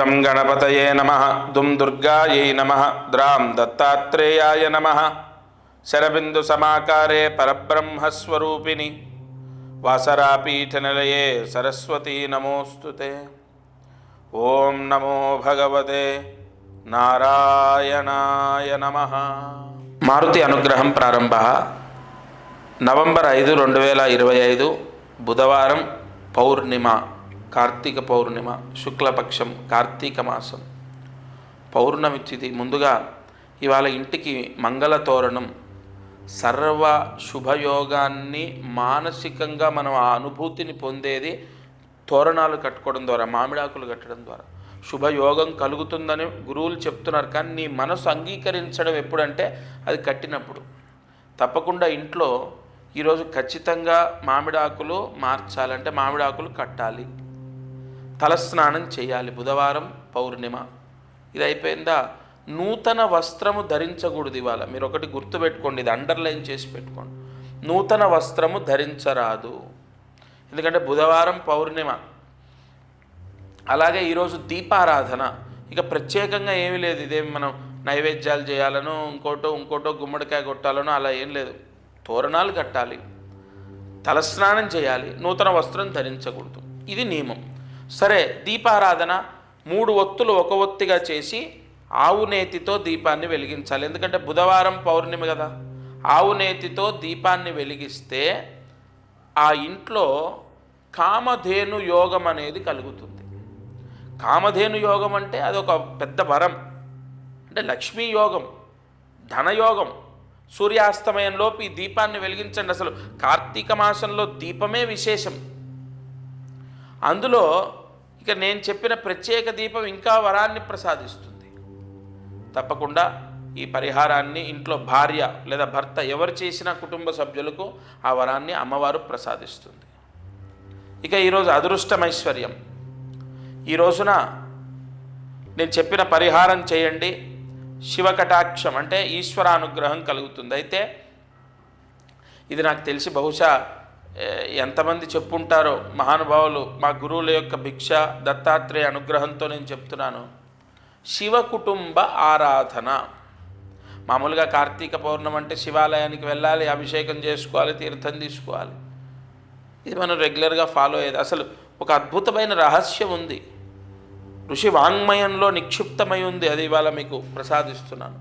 గం గణపతయే నమః దుం దుర్గాయై నమః ద్రాం దత్తాత్రేయాయ నమః శరబిందు సమాకారే పరబ్రహ్మస్వరూపిణి వాసరాపీఠనిలయే సరస్వతీ నమోస్తుతే. ఓం నమో భగవతే నారాయణాయ నమః. మారుతి అనుగ్రహం ప్రారంభ. నవంబర్ 5, 2025 బుధవారం, పౌర్ణిమ, కార్తీక పౌర్ణిమ, శుక్లపక్షం, కార్తీక మాసం, పౌర్ణమి తిథి. ముందుగా ఇవాళ ఇంటికి మంగళ తోరణం, సర్వ శుభయోగాన్ని మానసికంగా మనం ఆ అనుభూతిని పొందేది తోరణాలు కట్టుకోవడం ద్వారా, మామిడాకులు కట్టడం ద్వారా శుభయోగం కలుగుతుందని గురువులు చెప్తున్నారు. కానీ నీ మనసు అంగీకరించడం ఎప్పుడంటే అది కట్టినప్పుడు. తప్పకుండా ఇంట్లో ఈరోజు ఖచ్చితంగా మామిడాకులు మార్చాలంటే మామిడాకులు కట్టాలి, తలస్నానం చేయాలి. బుధవారం, పౌర్ణిమ ఇది అయిపోయిందా? నూతన వస్త్రము ధరించకూడదు ఇవాళ. మీరు ఒకటి గుర్తుపెట్టుకోండి, ఇది అండర్లైన్ చేసి పెట్టుకోండి. నూతన వస్త్రము ధరించరాదు, ఎందుకంటే బుధవారం, పౌర్ణిమ. అలాగే ఈరోజు దీపారాధన. ఇక ప్రత్యేకంగా ఏమీ లేదు, ఇదేమి మనం నైవేద్యాలు చేయాలనో ఇంకోటో గుమ్మడికాయ కొట్టాలనో అలా ఏం లేదు. తోరణాలు కట్టాలి, తలస్నానం చేయాలి, నూతన వస్త్రం ధరించకూడదు, ఇది నియమం. సరే, దీపారాధన 3 ఒత్తులు ఒక ఒత్తిగా చేసి ఆవు నేతితో దీపాన్ని వెలిగించాలి. ఎందుకంటే బుధవారం పౌర్ణిమ కదా. ఆవు నేతితో దీపాన్ని వెలిగిస్తే ఆ ఇంట్లో కామధేను యోగం అనేది కలుగుతుంది. కామధేను యోగం అంటే అదొక పెద్ద వరం, అంటే లక్ష్మీ యోగం, ధనయోగం. సూర్యాస్తమయంలోపు ఈ దీపాన్ని వెలిగించండి. అసలు కార్తీక మాసంలో దీపమే విశేషం. అందులో ఇక నేను చెప్పిన ప్రత్యేక దీపం ఇంకా వరాన్ని ప్రసాదిస్తుంది. తప్పకుండా ఈ పరిహారాన్ని ఇంట్లో భార్య లేదా భర్త ఎవరు చేసినా కుటుంబ సభ్యులకు ఆ వరాన్ని అమ్మవారు ప్రసాదిస్తుంది. ఇక ఈరోజు అదృష్టమైశ్వర్యం. ఈ రోజున నేను చెప్పిన పరిహారం చేయండి, శివకటాక్షం అంటే ఈశ్వరానుగ్రహం కలుగుతుంది. అయితే ఇది నాకు తెలిసి బహుశా ఎంతమంది చెప్పుంటారో మహానుభావులు, మా గురువుల యొక్క భిక్ష, దత్తాత్రేయ అనుగ్రహంతో నేను చెప్తున్నాను. శివ కుటుంబ ఆరాధన. మామూలుగా కార్తీక పౌర్ణమి అంటే శివాలయానికి వెళ్ళాలి, అభిషేకం చేసుకోవాలి, తీర్థం తీసుకోవాలి. ఇది మనం రెగ్యులర్గా ఫాలో అయ్యేది. అసలు ఒక అద్భుతమైన రహస్యం ఉంది, ఋషి వాంగ్మయంలో నిక్షిప్తమై ఉంది. అది ఇవాళ మీకు ప్రసాదిస్తున్నాను.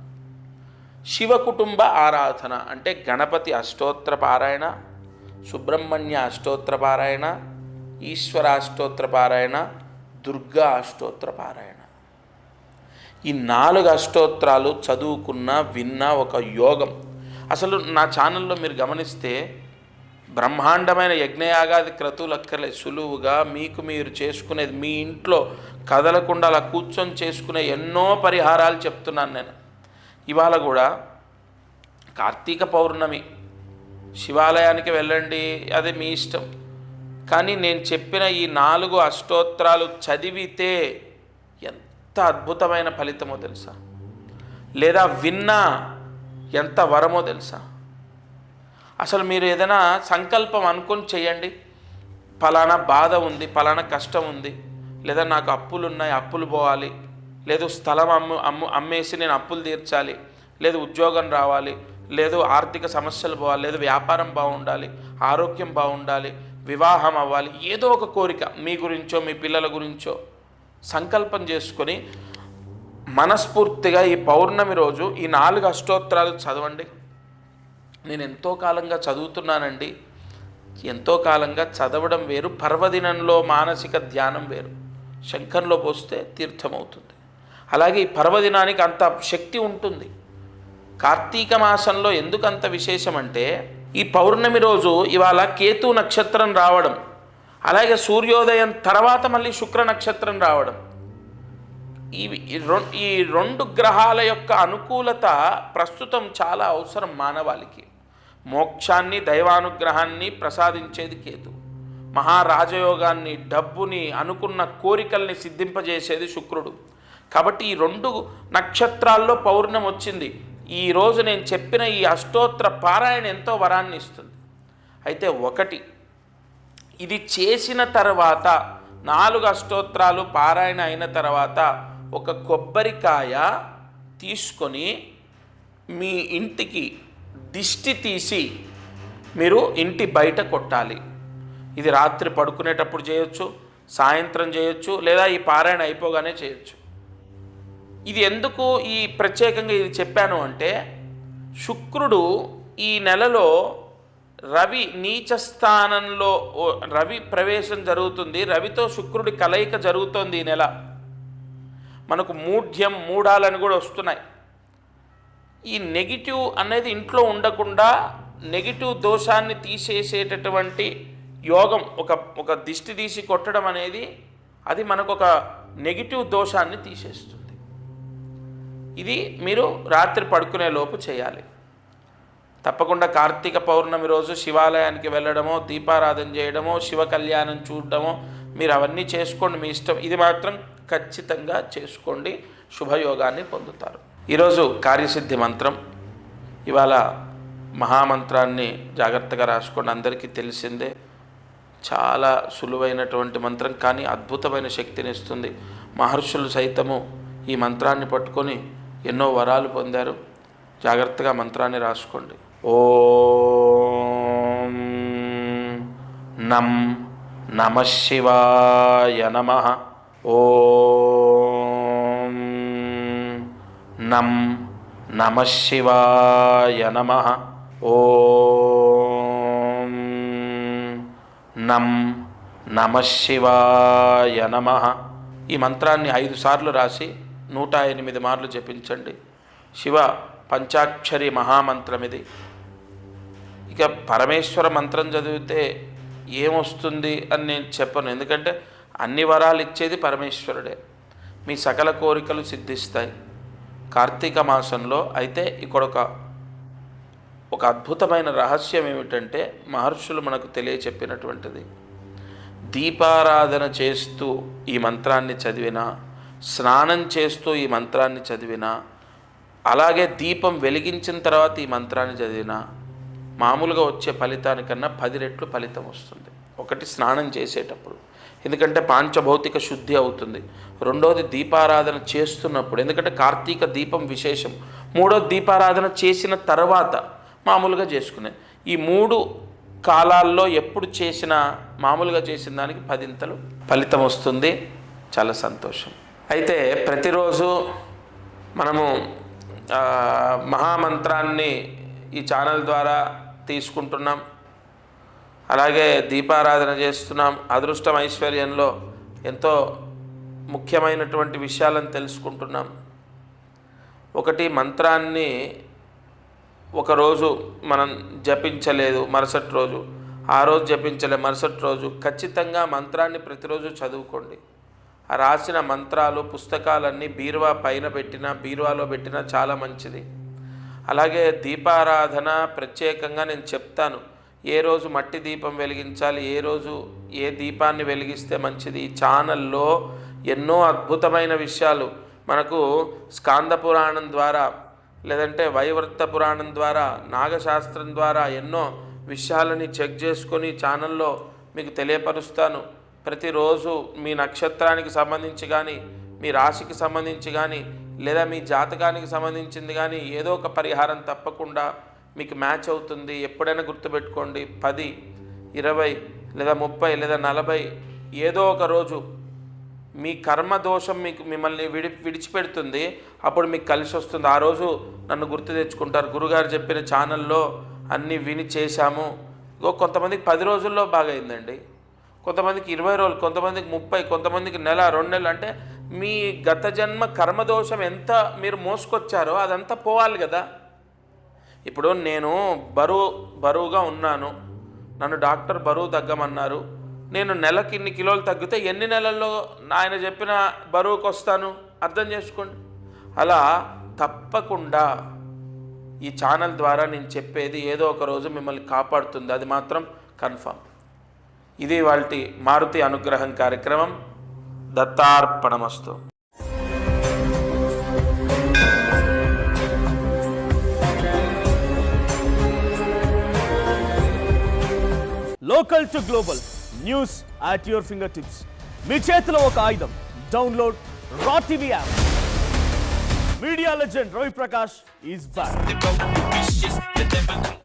శివ కుటుంబ ఆరాధన అంటే గణపతి అష్టోత్తర పారాయణ, సుబ్రహ్మణ్య అష్టోత్తర పారాయణ, ఈశ్వర అష్టోత్తర పారాయణ, దుర్గా అష్టోత్తర పారాయణ. ఈ 4 అష్టోత్తరాలు చదువుకున్న విన్న ఒక యోగం. అసలు నా ఛానల్లో మీరు గమనిస్తే బ్రహ్మాండమైన యజ్ఞయాగాది క్రతువులు అక్కర్లేదు, సులువుగా మీకు మీరు చేసుకునేది, మీ ఇంట్లో కదలకుండా అలా కూర్చొని చేసుకునే ఎన్నో పరిహారాలు చెప్తున్నాను నేను. ఇవాళ కూడా కార్తీక పౌర్ణమి, శివాలయానికి వెళ్ళండి, అది మీ ఇష్టం. కానీ నేను చెప్పిన ఈ 4 అష్టోత్తరాలు చదివితే ఎంత అద్భుతమైన ఫలితమో తెలుసా? లేదా విన్నా ఎంత వరమో తెలుసా? అసలు మీరు ఏదైనా సంకల్పం అనుకొని చేయండి. ఫలానా బాధ ఉంది, ఫలానా కష్టం ఉంది, లేదా నాకు అప్పులు ఉన్నాయి, అప్పులు పోవాలి, లేదు స్థలం అమ్మేసి నేను అప్పులు తీర్చాలి, లేదు ఉద్యోగం రావాలి, లేదు ఆర్థిక సమస్యలు పోవాలి, లేదు వ్యాపారం బాగుండాలి, ఆరోగ్యం బాగుండాలి, వివాహం అవ్వాలి, ఏదో ఒక కోరిక మీ గురించో మీ పిల్లల గురించో సంకల్పం చేసుకొని మనస్ఫూర్తిగా ఈ పౌర్ణమి రోజు ఈ 4 అష్టోత్తరాలు చదవండి. నేను ఎంతో కాలంగా చదువుతున్నానండి. ఎంతో కాలంగా చదవడం వేరు, పర్వదినంలో మానసిక ధ్యానం వేరు. శంఖంలో పోస్తే తీర్థమవుతుంది. అలాగే ఈ పర్వదినానికి అంత శక్తి ఉంటుంది. కార్తీక మాసంలో ఎందుకంత విశేషం అంటే ఈ పౌర్ణమి రోజు ఇవాళ కేతు నక్షత్రం రావడం, అలాగే సూర్యోదయం తర్వాత మళ్ళీ శుక్ర నక్షత్రం రావడం. ఈ 2 గ్రహాల యొక్క అనుకూలత ప్రస్తుతం చాలా అవసరం మానవాళికి. మోక్షాన్ని, దైవానుగ్రహాన్ని ప్రసాదించేది కేతు, మహారాజయోగాన్ని, డబ్బుని, అనుకున్న కోరికల్ని సిద్ధింపజేసేది శుక్రుడు. కాబట్టి ఈ 2 నక్షత్రాల్లో పౌర్ణమి వచ్చింది. ఈరోజు నేను చెప్పిన ఈ అష్టోత్తర పారాయణ ఎంతో వరాన్ని ఇస్తుంది. అయితే ఒకటి, ఇది చేసిన తర్వాత 4 అష్టోత్తరాలు పారాయణ అయిన తర్వాత ఒక కొబ్బరికాయ తీసుకొని మీ ఇంటికి దిష్టి తీసి మీరు ఇంటి బయట కొట్టాలి. ఇది రాత్రి పడుకునేటప్పుడు చేయొచ్చు, సాయంత్రం చేయొచ్చు, లేదా ఈ పారాయణ అయిపోగానే చేయొచ్చు. ఇది ఎందుకు ఈ ప్రత్యేకంగా ఇది చెప్పాను అంటే, శుక్రుడు ఈ నెలలో రవి నీచ స్థానంలో రవి ప్రవేశం జరుగుతుంది. రవితో శుక్రుడి కలయిక జరుగుతోంది ఈ నెల. మనకు మూఢ్యం మూఢాలని కూడా వస్తున్నాయి. ఈ నెగిటివ్ అనేది ఇంట్లో ఉండకుండా నెగిటివ్ దోషాన్ని తీసేసేటటువంటి యోగం, ఒక దిష్టి తీసి కొట్టడం అనేది అది మనకు ఒక నెగిటివ్ దోషాన్ని తీసేస్తుంది. ఇది మీరు రాత్రి పడుకునే లోపు చేయాలి. తప్పకుండా కార్తీక పౌర్ణమి రోజు శివాలయానికి వెళ్ళడమో, దీపారాధన చేయడమో, శివ కళ్యాణం చూడడమో మీరు అవన్నీ చేసుకోండి, మీ ఇష్టం. ఇది మాత్రం ఖచ్చితంగా చేసుకోండి, శుభయోగాన్ని పొందుతారు. ఈరోజు కార్యసిద్ధి మంత్రం. ఇవాళ మహామంత్రాన్ని జాగ్రత్తగా రాసుకోండి. అందరికీ తెలిసిందే, చాలా సులువైనటువంటి మంత్రం, కానీ అద్భుతమైన శక్తిని ఇస్తుంది. మహర్షులు సైతము ఈ మంత్రాన్ని పట్టుకొని ఎన్నో వరాలు పొందారు. జాగ్రత్తగా మంత్రాన్ని రాసుకోండి. ఓం నం నమః శివాయ నమః. ఓం నం నమః శివాయ నమః. ఓం నం నమః శివాయ నమః. ఈ మంత్రాన్ని 5 సార్లు రాసి 108 మార్లు జపించండి. శివ పంచాక్షరి మహామంత్రం ఇది. ఇక పరమేశ్వర మంత్రం చదివితే ఏమొస్తుంది అని నేను చెప్పను, ఎందుకంటే అన్ని వరాలు ఇచ్చేది పరమేశ్వరుడే. మీ సకల కోరికలు సిద్ధిస్తాయి. కార్తీక మాసంలో అయితే ఇక్కడ ఒక అద్భుతమైన రహస్యం ఏమిటంటే, మహర్షులు మనకు తెలియచెప్పినటువంటిది. దీపారాధన చేస్తూ ఈ మంత్రాన్ని చదివినా, స్నానం చేస్తూ ఈ మంత్రాన్ని చదివినా, అలాగే దీపం వెలిగించిన తర్వాత ఈ మంత్రాన్ని చదివినా మామూలుగా వచ్చే ఫలితానికన్నా 10 రెట్లు ఫలితం వస్తుంది. ఒకటి స్నానం చేసేటప్పుడు, ఎందుకంటే పాంచభౌతిక శుద్ధి అవుతుంది. రెండోది దీపారాధన చేస్తున్నప్పుడు, ఎందుకంటే కార్తీక దీపం విశేషం. మూడోది దీపారాధన చేసిన తర్వాత మామూలుగా చేసుకునే. ఈ 3 కాలాల్లో ఎప్పుడు చేసినా మామూలుగా చేసిన దానికి 10 ఫలితం వస్తుంది. చాలా సంతోషం. అయితే ప్రతిరోజు మనము మహామంత్రాన్ని ఈ ఛానల్ ద్వారా తీసుకుంటున్నాం, అలాగే దీపారాధన చేస్తున్నాం. అదృష్టం ఐశ్వర్యంలో ఎంతో ముఖ్యమైనటువంటి విషయాలను తెలుసుకుంటున్నాం. ఒకటి, మంత్రాన్ని ఒకరోజు మనం జపించలేదు, మరుసటి రోజు, ఆ రోజు జపించలే, మరుసటి రోజు ఖచ్చితంగా మంత్రాన్ని ప్రతిరోజు చదువుకోండి. ఆ రాసిన మంత్రాలు పుస్తకాలన్నీ బీరువా పైన పెట్టినా, బీరువాలో పెట్టినా చాలా మంచిది. అలాగే దీపారాధన ప్రత్యేకంగా నేను చెప్తాను, ఏ రోజు మట్టి దీపం వెలిగించాలి, ఏ రోజు ఏ దీపాన్ని వెలిగిస్తే మంచిది. ఈ ఛానల్లో ఎన్నో అద్భుతమైన విషయాలు మనకు స్కాంద పురాణం ద్వారా, లేదంటే వైవర్త పురాణం ద్వారా, నాగశాస్త్రం ద్వారా ఎన్నో విషయాలని చెక్ చేసుకొని ఛానల్లో మీకు తెలియపరుస్తాను. ప్రతిరోజు మీ నక్షత్రానికి సంబంధించి కానీ, మీ రాశికి సంబంధించి కానీ, లేదా మీ జాతకానికి సంబంధించింది కానీ ఏదో ఒక పరిహారం తప్పకుండా మీకు మ్యాచ్ అవుతుంది. ఎప్పుడైనా గుర్తుపెట్టుకోండి, 10, 20 లేదా 30 లేదా 40 ఏదో ఒక రోజు మీ కర్మదోషం మిమ్మల్ని విడిచిపెడుతుంది. అప్పుడు మీకు కలిసి వస్తుంది. ఆ రోజు నన్ను గుర్తు తెచ్చుకుంటారు, గురుగారు చెప్పిన ఛానల్లో అన్నీ విని చేశాము. కొంతమందికి 10 రోజుల్లో బాగా అయిందండి, కొంతమందికి 20 రోజులు, కొంతమందికి 30, కొంతమందికి నెల, 2 నెలలు. అంటే మీ గత జన్మ కర్మదోషం ఎంత మీరు మోసుకొచ్చారో అదంతా పోవాలి కదా. ఇప్పుడు నేను బరువుగా ఉన్నాను, నన్ను డాక్టర్ బరువు తగ్గమన్నారు. నేను నెలకి ఇన్ని కిలోలు తగ్గితే ఎన్ని నెలల్లో ఆయన చెప్పిన బరువుకు వస్తాను అర్థం చేసుకోండి. అలా తప్పకుండా ఈ ఛానల్ ద్వారా నేను చెప్పేది ఏదో ఒక రోజు మిమ్మల్ని కాపాడుతుంది, అది మాత్రం కన్ఫర్మ్. ఇది వాల్టి మారుతి అనుగ్రహం కార్యక్రమం. దత్తార్పణమస్తు. Local to global, news at your fingertips. మీ చేతిలో ఒక ఆయుధం. డౌన్లోడ్ రా TV app. Media legend Ravi Prakash is back.